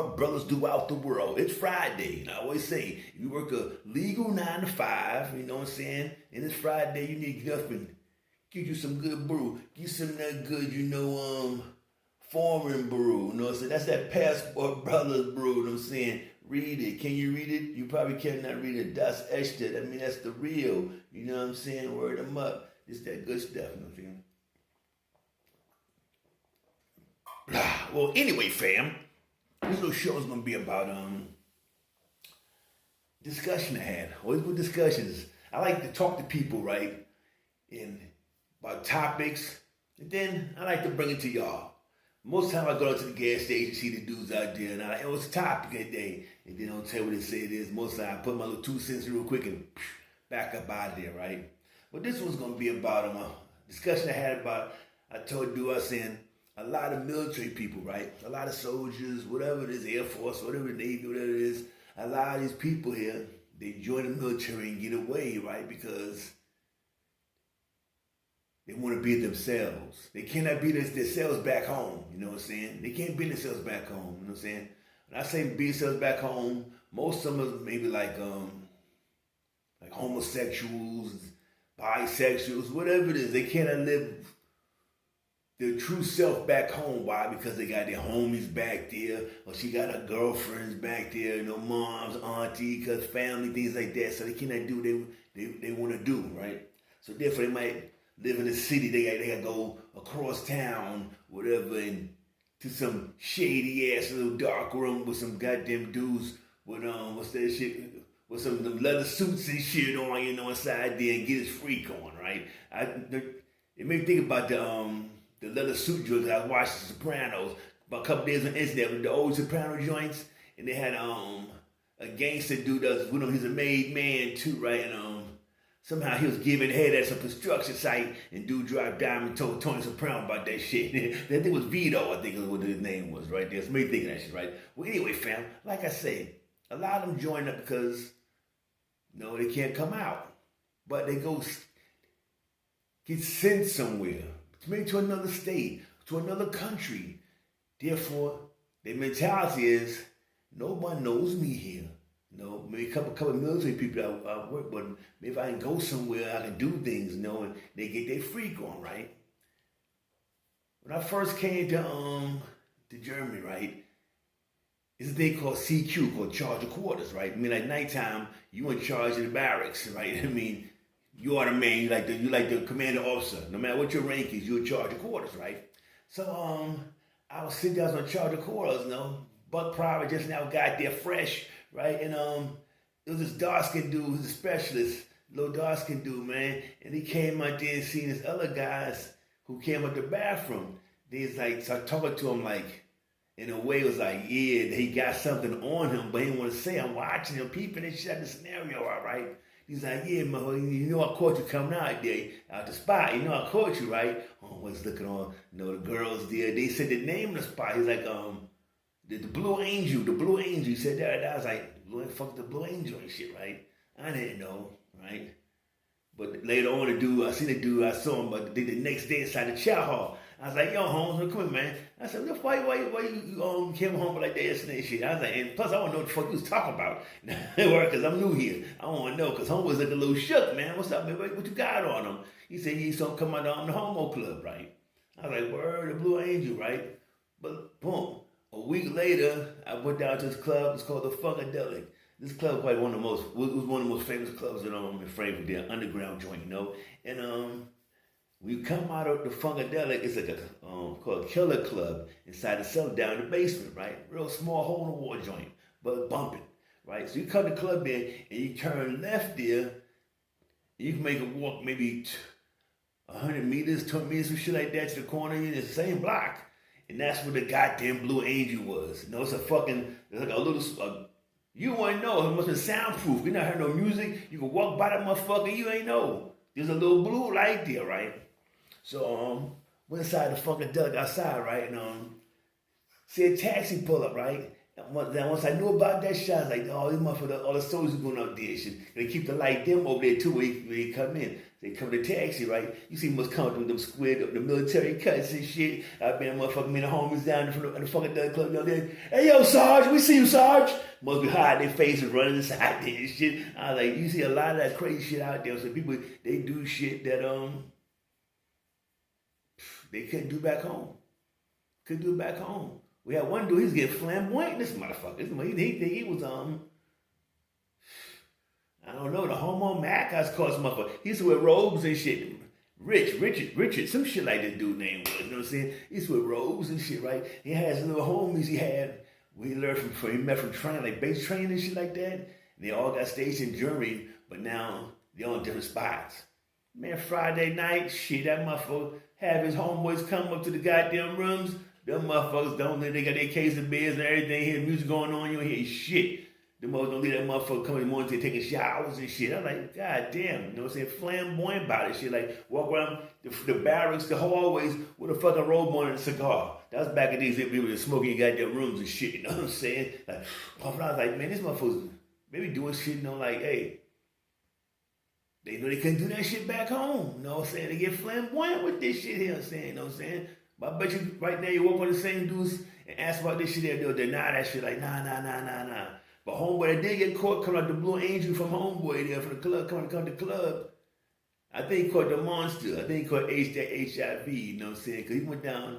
passport brothers throughout the world. It's Friday. And I always say, if you work a legal 9 to 5, you know what I'm saying? And it's Friday, you need to get up and get you some good brew. Get some of that good, foreign brew. You know what I'm saying? That's that passport brothers brew. You know what I'm saying? Read it. Can you read it? You probably cannot read it. Das echte. I mean, that's the real. You know what I'm saying? Word them up. It's that good stuff. You know what I'm saying? Well, anyway, fam, this little show is gonna be about discussion I had. Always good discussions. I like to talk to people, right, and about topics, and then I like to bring it to y'all. Most time I go out to the gas station, see the dudes out there, and it was a topic that day, and then I'll tell what they say it is. Most time I put my little 2 cents real quick and back up out of there, right? But this one's gonna be about a discussion I had about. I told you I was saying. A lot of military people, right? A lot of soldiers, whatever it is, Air Force, whatever Navy, whatever it is. A lot of these people here, they join the military and get away, right? Because they want to be themselves. They cannot be themselves back home, you know what I'm saying? They can't be themselves back home, you know what I'm saying? When I say be themselves back home, most of them are maybe like homosexuals, bisexuals, whatever it is. They cannot live their true self back home. Why? Because they got their homies back there, or she got her girlfriends back there, moms, auntie, cause family, things like that. So they cannot do what they want to do, right? So therefore they might live in the city. They got to go across town, whatever, and to some shady ass little dark room with some goddamn dudes with what's that shit? With some of them leather suits and shit on, inside there and get his freak on, right? It made me think about the leather suit joints. I watched The Sopranos about a couple days on Instagram with the old Soprano joints, and they had a gangster dude that was with him. He's a made man too, right? And somehow he was giving head at some construction site, and dude dropped down and told Tony Soprano about that shit. That thing was Vito, I think is what his name was, right there. So me thinking that shit, right? Well, anyway, fam, like I said, a lot of them join up because they can't come out, but they go get sent somewhere. Maybe to another state, to another country. Therefore, their mentality is, nobody knows me here. Maybe a couple of military people I work with, maybe if I can go somewhere, I can do things, and they get their freak on, right? When I first came to Germany, right, there's a thing called CQ, called charge of quarters, right? I mean, at nighttime, you in charge of the barracks, right? I mean, you are the man, you like the commander officer. No matter what your rank is, you're in charge of quarters, right? So I was sitting down in charge of quarters, Buck Private just now got there fresh, right? And it was this dark-skinned dude who's a specialist, little dark-skinned dude, man. And he came out there and seen this other guys who came out the bathroom. He's like, so I talking to him like, in a way, it was like, yeah, he got something on him, but he didn't want to say, I'm watching him, peeping and shut the scenario out, right? He's like, yeah, man, I caught you coming out there, out the spot. I caught you, right? Oh, I was looking on, the girls there. They said the name of the spot. He's like, the Blue Angel, the Blue Angel. He said that. I was like, fuck the Blue Angel and shit, right? I didn't know, right? But later on, I seen the dude, I saw him, but the next day inside the chow hall. I was like, yo, Holmes, come here, man. I said, why you came home like that yesterday and shit? I was like, and plus I want to know what the fuck you was talking about. Because I'm new here. I want to know, because Holmes was like a little shook, man. What's up, man? What you got on him? He said, you saw him come out on the homo club, right? I was like, word, the Blue Angel, right? But boom, a week later, I went down to this club. It's called the Funkadelic. This club was one of the most famous clubs in Frankfurt, the underground joint, And when you come out of the Funkadelic, it's like called a killer club inside the cellar down in the basement, right? Real small hole in the wall joint, but bumping, right? So you come to the club there and you turn left there, and you can make a walk maybe 100 meters, 20 meters, some shit like that to the corner. It's the same block, and that's where the goddamn Blue Angel was. It's a fucking, it's like a little. You wouldn't know. It must have been soundproof. You not heard no music. You can walk by that motherfucker. You ain't know. There's a little blue light there, right? So went inside the Funkadelic outside, right? And see a taxi pull up, right? Once I knew about that shit, I was like, oh, these motherfuckers, all the soldiers going out there, shit. And they keep the light dim over there too when they come in. They come to the taxi, right? You see must come with them squared up, the military cuts and shit. I been motherfucking me and the homies down in the fucking club down there. Hey, yo, Sarge, we see you, Sarge. Must be hiding their faces, running inside there and shit. I was like, you see a lot of that crazy shit out there. So people, they do shit that, they couldn't do back home. Couldn't do it back home. We had one dude, he was getting flamboyant, this motherfucker. He was, I don't know, the homo Mac, cost motherfucker. He used to wear robes and shit. Richard, some shit like this dude name was, you know what I'm saying? He used to wear robes and shit, right? He had his little homies we learned he met from training, like base training and shit like that. And they all got stationed in Germany, but now they're on different spots. Man, Friday night, shit, that motherfucker have his homeboys come up to the goddamn rooms. Them motherfuckers they got their case of beers and everything, hear music going on, you don't hear shit. Them motherfuckers don't leave that motherfucker coming in the morning to taking showers and shit. I'm like, god damn, you know what I'm saying? Flamboyant about it, shit. Like, walk around the barracks, the hallways with a fucking robe on and a cigar. That was back in these days, people were smoking in goddamn rooms and shit, you know what I'm saying? Like, I was like, man, these motherfuckers maybe doing shit, you know, like, hey, they know they couldn't do that shit back home, you know what I'm saying? They get flamboyant with this shit here, you know what I'm saying? But I bet you right now you walk on the same dudes and ask about this shit there, they'll deny that shit like, nah. But homeboy that did get caught coming out the Blue Angel from homeboy there from the club, coming to the club. I think he caught the monster. I think he caught HIV, you know what I'm saying? Because he went down.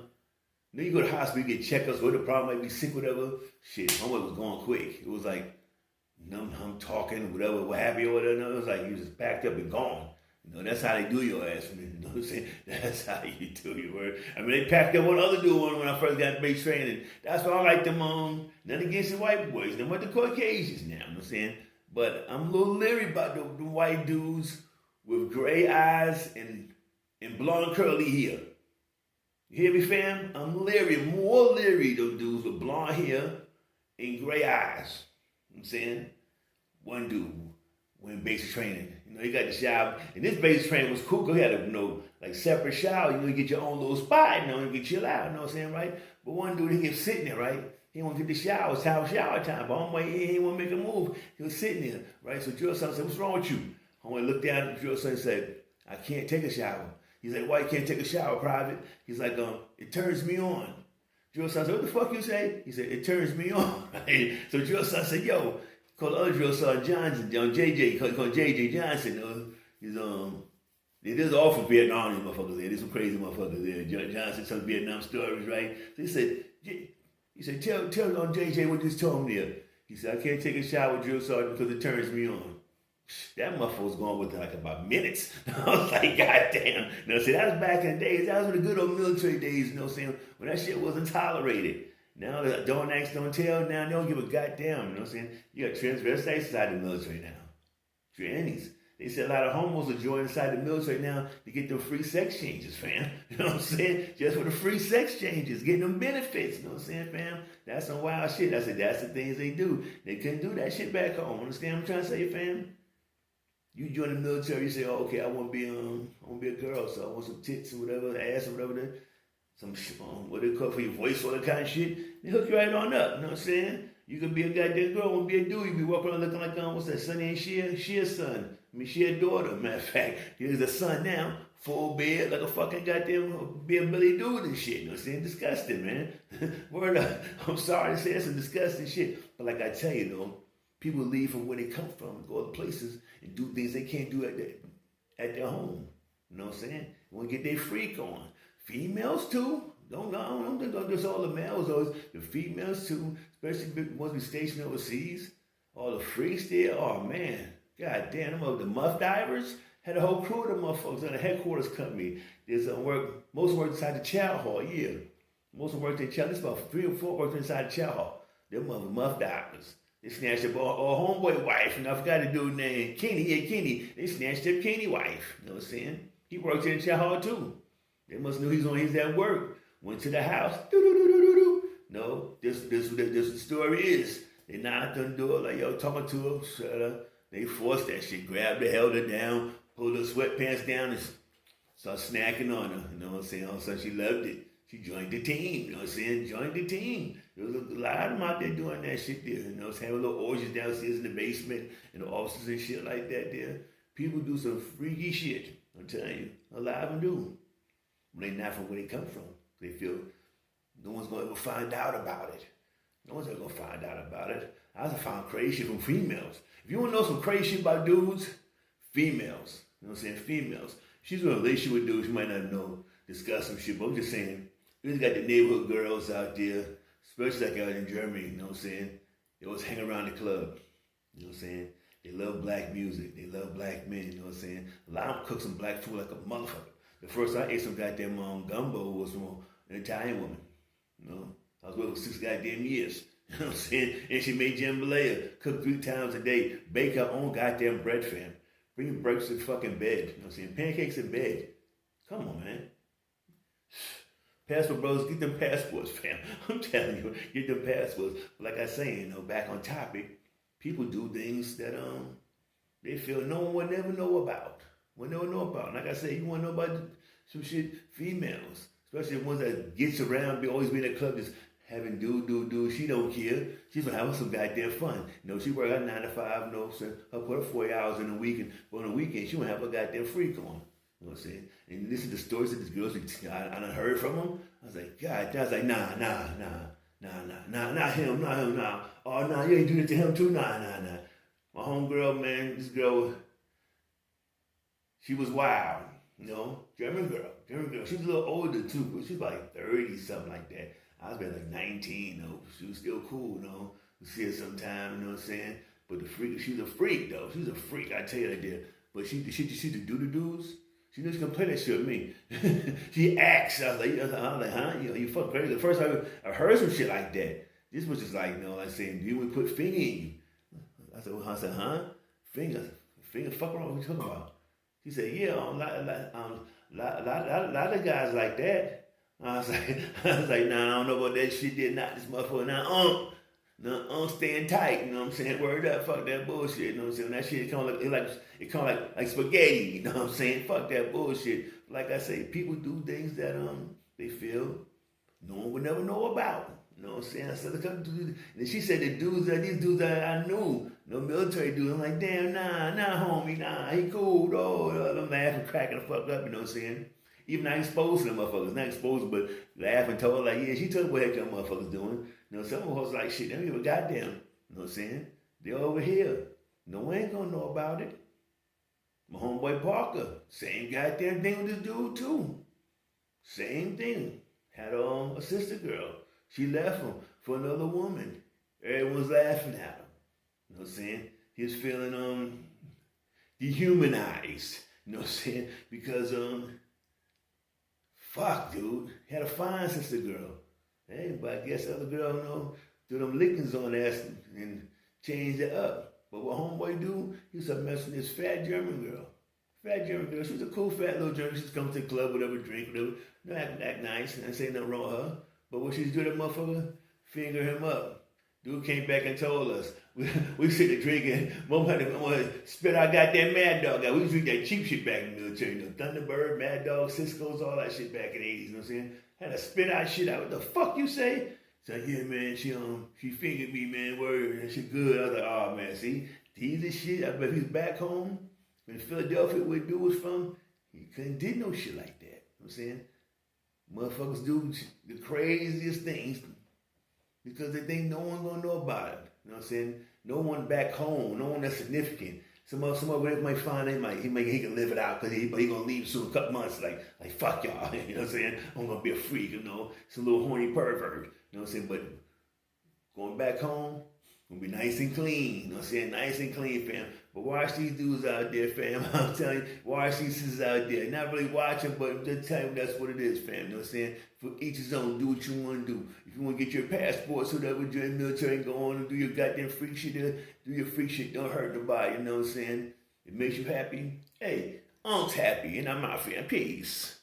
You know, you go to the hospital, you get checkups, what the problem might be sick, whatever. Shit, homeboy was going quick. It was like, I'm talking, whatever, what have you, or whatever. It was like he was just packed up and gone. You know, that's how they do your ass. You know what I'm saying? That's how you do your word. I mean, they packed up one other dude when I first got base training. That's why I like them, nothing against the white boys. Them with the Caucasians now, you know what I'm saying? But I'm a little leery about the white dudes with gray eyes and blonde curly hair. You hear me, fam? I'm leery, more leery, those dudes with blonde hair and gray eyes. You know what I'm saying? One dude went basic training. You know, he got the shower. And this basic training was cool because he had a, like separate shower. You know, you get your own little spot, you know, you can chill out, you know what I'm saying, right? But one dude, he kept sitting there, right? He didn't want to get the shower. It's shower time. But homeboy, he didn't want to make a move. He was sitting there, right? So Drill's son said, what's wrong with you? Homeboy looked down at Drill's son and said, I can't take a shower. He's like, why you can't take a shower, Private? He's like, it turns me on. Drill's son said, what the fuck you say? He said, it turns me on. Right? So Drill's son said, yo, called the other drill son Johnson, JJ, called JJ Johnson. There's all from Vietnam, these motherfuckers there. There's some crazy motherfuckers there. Johnson, some Vietnam stories, right? So he said, tell on JJ what you just told me there. He said, I can't take a shower with drill sergeant because it turns me on. That motherfucker was going with like about minutes. I was like, God damn. You know, see, that was back in the days. That was in the good old military days, you know what I'm saying? When that shit wasn't tolerated. Now, don't ask, don't tell. Now, they don't give a goddamn. You know what I'm saying? You got transvestites inside the military now. Trannies. They said a lot of homos are joining inside the military now to get them free sex changes, fam. You know what I'm saying? Just for the free sex changes, getting them benefits. You know what I'm saying, fam? That's some wild shit. I said, that's the things they do. They couldn't do that shit back home. Understand what I'm trying to say, fam? You join the military, you say, oh, okay, I want to be a girl, so I want some tits or whatever, ass or whatever. Some what they call for your voice, all that kind of shit. They hook you right on up. You know what I'm saying? You could be a goddamn girl, won't be a dude. You be walking around looking like what's that? Sonny and Shea's son. I mean, Shea's daughter. Matter of fact, here's a son now, full bed, like a fucking goddamn Bill Billy dude and shit. You know what I'm saying? Disgusting, man. Word up. I'm sorry to say that's some disgusting shit, but like I tell you, though, people leave from where they come from, go other places, and do things they can't do at their home. You know what I'm saying? Want to get their freak on. Females too. Don't think just all the males, though. The females too, especially ones we stationed overseas. All the freaks there. Oh man, god damn them. The muff divers had a whole crew of them motherfuckers in the headquarters company. There's most work inside the chow hall. Yeah, most of them worked in chow. There's about 3 or 4 worked inside the chow hall. Them muff divers. They snatched up a homeboy wife, and I forgot the dude's name. Kenny. Yeah, Kenny. They snatched up Kenny wife. You know what I'm saying? He worked in the chow hall too. They must know he's at work. Went to the house. No, this the story is. They knocked on the door like, yo, talking to her. Shut her. They forced that shit. Grabbed her, held her down, pulled her sweatpants down, and started snacking on her. You know what I'm saying? All of a sudden, she loved it. She joined the team. You know what I'm saying? Joined the team. There's a lot of them out there doing that shit there. You know, having little orgies downstairs in the basement and the offices and shit like that there. People do some freaky shit. I'm telling you, a lot of them do. But they not from where they come from. They feel no one's gonna ever find out about it. No one's ever gonna find out about it. I also found crazy shit from females. If you wanna know some crazy shit about dudes, females. You know what I'm saying? Females. She's in a relationship with dudes, you might not know, discuss some shit, but I'm just saying, you just got the neighborhood girls out there, especially like out in Germany, you know what I'm saying? They always hang around the club. You know what I'm saying? They love black music. They love black men, you know what I'm saying? A lot of them cook some black food like a motherfucker. The first I ate some goddamn gumbo was from an Italian woman. You know? I was with her for 6 goddamn years. You know what I'm saying? And she made jambalaya, cooked 3 times a day, bake her own goddamn bread, fam. Bring breakfast to fucking bed. You know what I'm saying? Pancakes in bed. Come on, man. Passport brothers, get them passports, fam. I'm telling you, get them passports. But like I say, you know, back on topic, people do things that they feel no one would never know about. Would never know about. Like I said, you want to know about some shit, females. Especially the ones that gets around, always be in the club, just having do. She don't care. She's gonna have some goddamn fun. You know, she work out 9 to 5, you know, so her put her 40 hours in a week, and on the weekend, she wanna have a goddamn freak on. You know what I'm saying? And listen to the stories of these girls, I done heard from them. I was like, God, I was like, nah, not him, nah. Oh, nah, you ain't doing it to him too, nah. My homegirl, man, this girl, she was wild, you know, German girl. She was a little older too, but she was like 30, something like that. I was like 19, though. She was still cool, you know. We see her sometime, you know what I'm saying? But the freak, she's a freak, though. She's a freak, I tell you that there. But she the dudes. She just come play that shit with me. She acts. I was like, huh? You fuck crazy. The first time I heard some shit like that, this was just like, you know, like saying, you would put finger in you. I said, huh? Finger, fuck around, what you talking about? She said, yeah, a lot of guys like that. I was like, nah, I don't know about that shit. Did not this motherfucker. Now, staying tight. You know what I'm saying? Word up, fuck that bullshit. You know what I'm saying? That shit kind of like spaghetti. You know what I'm saying? Fuck that bullshit. Like I say, people do things that they feel no one would never know about. You know what I'm saying? I said, and she said these dudes that I knew, no military dudes. I'm like, damn, nah, homie, nah, he cool, though. I'm laughing, cracking the fuck up. You know what I'm saying? Even not exposed to them motherfuckers. Not exposed, but laughing, told her, like, yeah, she told me what the heck them motherfuckers doing. You know, some of us like, shit, they don't even goddamn. You know what I'm saying? They're over here. No one ain't gonna know about it. My homeboy Parker, same goddamn thing with this dude, too. Same thing. Had a sister girl. She left him for another woman. Everyone's laughing at him. You know what I'm saying? He was feeling, dehumanized. You know what I'm saying? Because, fuck, dude. Had a fine sister girl. Hey, but I guess the other girl, you know, threw them lickings on her ass and changed it up. But what homeboy do, he started messing with this fat German girl. She was a cool fat little German. She just come to the club, whatever, drink, whatever. You know, act nice and say nothing wrong with her. But what she's doing, that motherfucker, finger him up. Dude came back and told us. We sit there drinking. Mom had to spit our goddamn Mad Dog out. We drink that cheap shit back in the military. You know, Thunderbird, Mad Dog, Cisco's, all that shit back in the 80s. You know what I'm saying? Had to spit our shit out. What the fuck you say? It's like, yeah, man, she fingered me, man. Word, that shit good. I was like, oh, man, see? He's the shit. I bet he's back home in Philadelphia where dude was from. He couldn't did no shit like that. You know what I'm saying? Motherfuckers do the craziest things because they think no one's gonna know about it. You know what I'm saying? No one back home, no one that's significant. Some other might find he can live it out because he gonna leave soon, a couple months. Like fuck y'all. You know what I'm saying? I'm gonna be a freak. You know, some little horny pervert. You know what I'm saying? But going back home, gonna be nice and clean. You know what I'm saying? Nice and clean, fam. But watch these dudes out there, fam. I'm telling you, watch these sisters out there. Not really watching, but just tell you that's what it is, fam. You know what I'm saying? For each his own, do what you want to do. If you want to get your passport so that when you're in the military and go on and do your goddamn freak shit, do your freak shit. Don't hurt nobody, you know what I'm saying? It makes you happy. Hey, I'm happy and I'm out, fam. Peace.